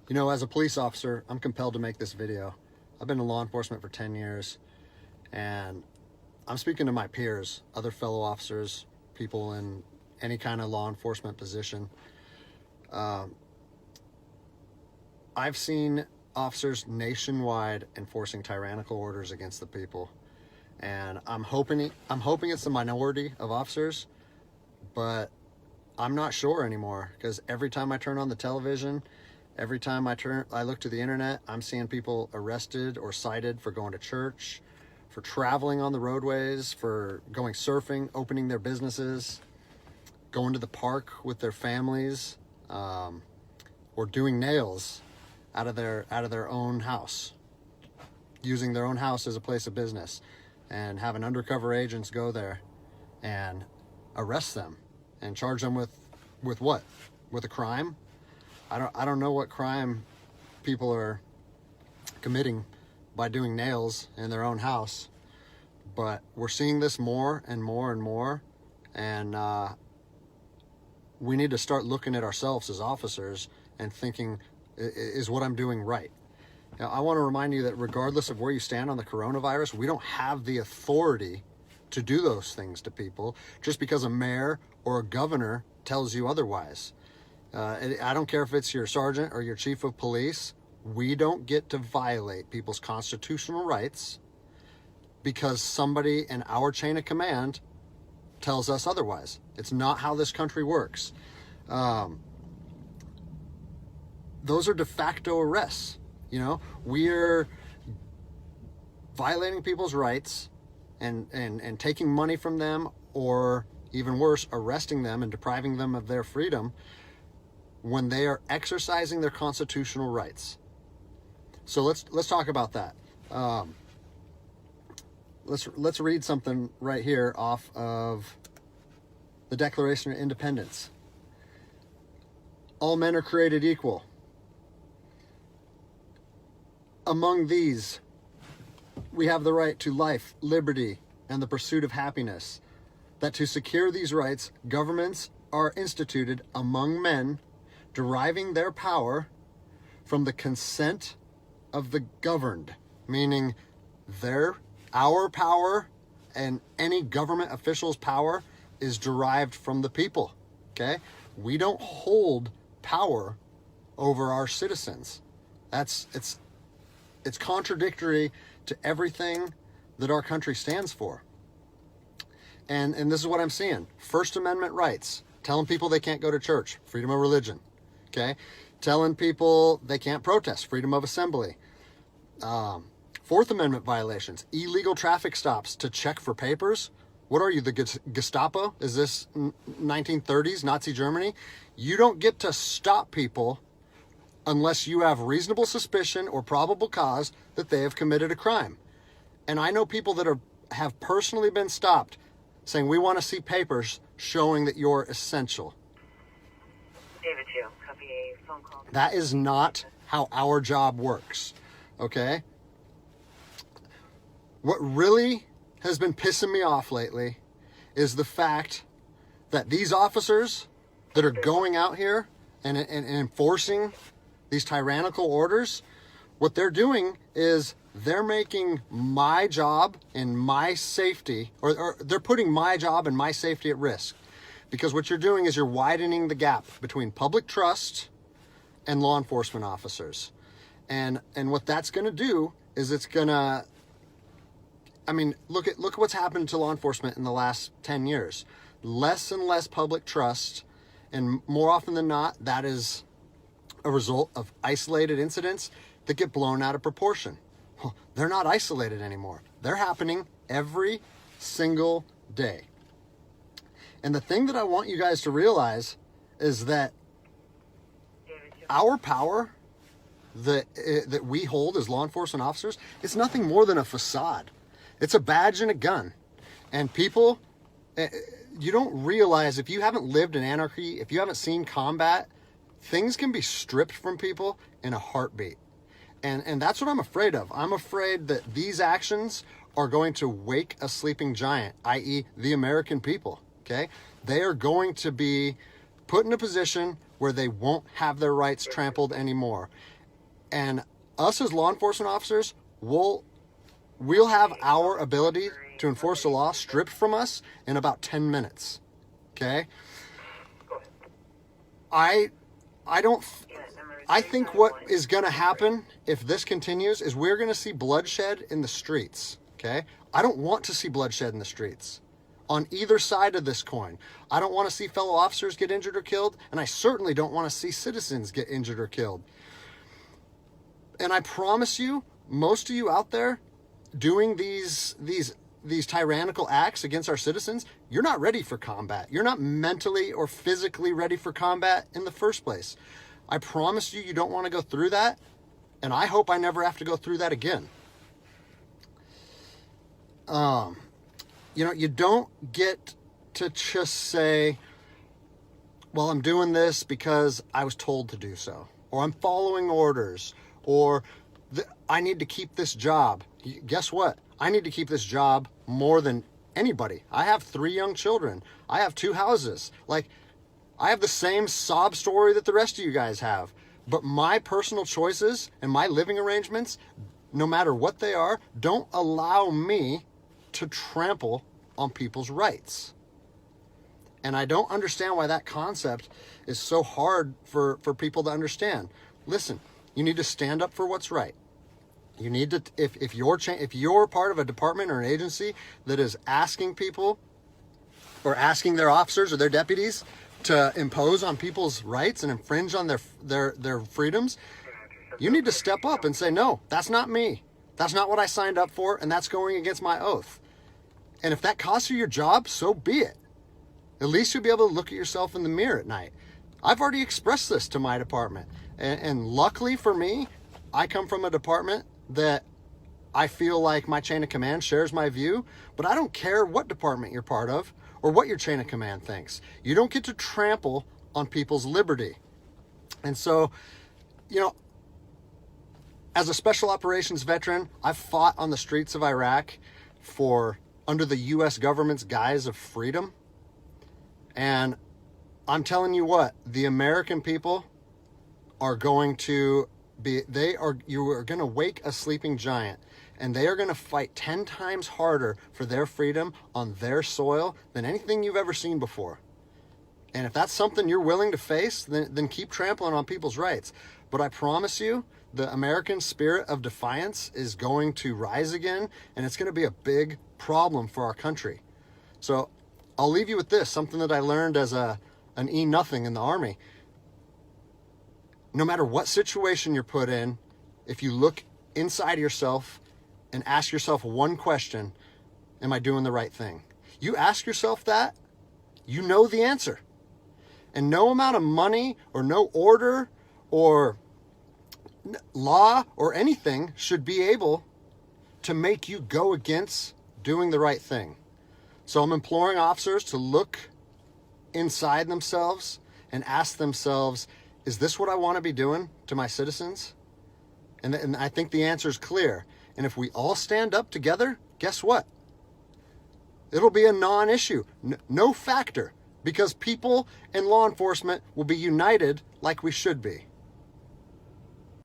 You know, as a police officer, I'm compelled to make this video. I've been in law enforcement for 10 years, and I'm speaking to my peers, other fellow officers, people in any kind of law enforcement position. I've seen officers nationwide enforcing tyrannical orders against the people, and I'm hoping it's the minority of officers, but I'm not sure anymore, because every time I turn on the television, every time I look to the internet, I'm seeing people arrested or cited for going to church, for traveling on the roadways, for going surfing, opening their businesses, going to the park with their families, or doing nails out of their own house, using their own house as a place of business, and having undercover agents go there and arrest them and charge them with what? With a crime? I don't know what crime people are committing by doing nails in their own house, but we're seeing this more and more and more, and we need to start looking at ourselves as officers and thinking, is what I'm doing right? Now, I want to remind you that regardless of where you stand on the coronavirus, we don't have the authority to do those things to people just because a mayor or a governor tells you otherwise. I don't care if it's your sergeant or your chief of police. We don't get to violate people's constitutional rights because somebody in our chain of command tells us otherwise. It's not how this country works. Those are de facto arrests. You know, we're violating people's rights and taking money from them, or even worse, arresting them and depriving them of their freedom when they are exercising their constitutional rights. So let's talk about that. Let's read something right here off of the Declaration of Independence. All men are created equal. Among these, we have the right to life, liberty, and the pursuit of happiness. That to secure these rights, governments are instituted among men, deriving their power from the consent of the governed, meaning our power and any government official's power is derived from the people. Okay? We don't hold power over our citizens. It's contradictory to everything that our country stands for. And this is what I'm seeing. First Amendment rights, telling people they can't go to church, freedom of religion. Okay? Telling people they can't protest, freedom of assembly. Fourth Amendment violations, illegal traffic stops to check for papers. What are you, the Gestapo? Is this 1930s Nazi Germany? You don't get to stop people unless you have reasonable suspicion or probable cause that they have committed a crime. And I know people that have personally been stopped saying, we want to see papers showing that you're essential. David 2, copy a phone call. That is not how our job works, okay? What really has been pissing me off lately is the fact that these officers that are going out here and enforcing these tyrannical orders, what they're doing is they're making my job and my safety, or they're putting my job and my safety at risk. Because what you're doing is you're widening the gap between public trust and law enforcement officers. And what that's going to do is it's going to, I mean, look at what's happened to law enforcement in the last 10 years. Less and less public trust, and more often than not, that is a result of isolated incidents that get blown out of proportion. Well, they're not isolated anymore. They're happening every single day. And the thing that I want you guys to realize is that our power that we hold as law enforcement officers, it's nothing more than a facade. It's a badge and a gun. And people, you don't realize, if you haven't lived in anarchy, if you haven't seen combat, things can be stripped from people in a heartbeat. And that's what I'm afraid of. I'm afraid that these actions are going to wake a sleeping giant, i.e. the American people, okay? They are going to be put in a position where they won't have their rights trampled anymore. And us as law enforcement officers, we'll have our ability to enforce the law stripped from us in about 10 minutes. Okay? I think what is going to happen if this continues is we're going to see bloodshed in the streets. Okay? I don't want to see bloodshed in the streets on either side of this coin. I don't want to see fellow officers get injured or killed, and I certainly don't want to see citizens get injured or killed. And I promise you, most of you out there doing these tyrannical acts against our citizens, you're not ready for combat. You're not mentally or physically ready for combat in the first place. I promise you, you don't want to go through that, and I hope I never have to go through that again. You don't get to just say, well, I'm doing this because I was told to do so, or I'm following orders, or I need to keep this job. Guess what? I need to keep this job more than anybody. I have 3 young children. I have 2 houses. Like, I have the same sob story that the rest of you guys have. But my personal choices and my living arrangements, no matter what they are, don't allow me to trample on people's rights. And I don't understand why that concept is so hard for people to understand. Listen, you need to stand up for what's right. You need to, if you're part of a department or an agency that is asking people or asking their officers or their deputies to impose on people's rights and infringe on their freedoms, you need to step up and say, no, that's not me. That's not what I signed up for, and that's going against my oath. And if that costs you your job, so be it. At least you'll be able to look at yourself in the mirror at night. I've already expressed this to my department. And luckily for me, I come from a department that I feel like my chain of command shares my view, but I don't care what department you're part of or what your chain of command thinks. You don't get to trample on people's liberty. And so, as a special operations veteran, I've fought on the streets of Iraq under the U.S. government's guise of freedom. And I'm telling you what, the American people are going to you are going to wake a sleeping giant, and they are going to fight 10 times harder for their freedom on their soil than anything you've ever seen before. And if that's something you're willing to face, then keep trampling on people's rights. But I promise you, the American spirit of defiance is going to rise again, and it's going to be a big problem for our country. So I'll leave you with this, something that I learned as an E-nothing in the Army. No matter what situation you're put in, if you look inside yourself and ask yourself one question, am I doing the right thing? You ask yourself that, you know the answer. And no amount of money or no order or law or anything should be able to make you go against doing the right thing. So I'm imploring officers to look inside themselves and ask themselves, is this what I want to be doing to my citizens? And I think the answer is clear. And if we all stand up together, guess what? It'll be a non-issue, no factor, because people and law enforcement will be united like we should be.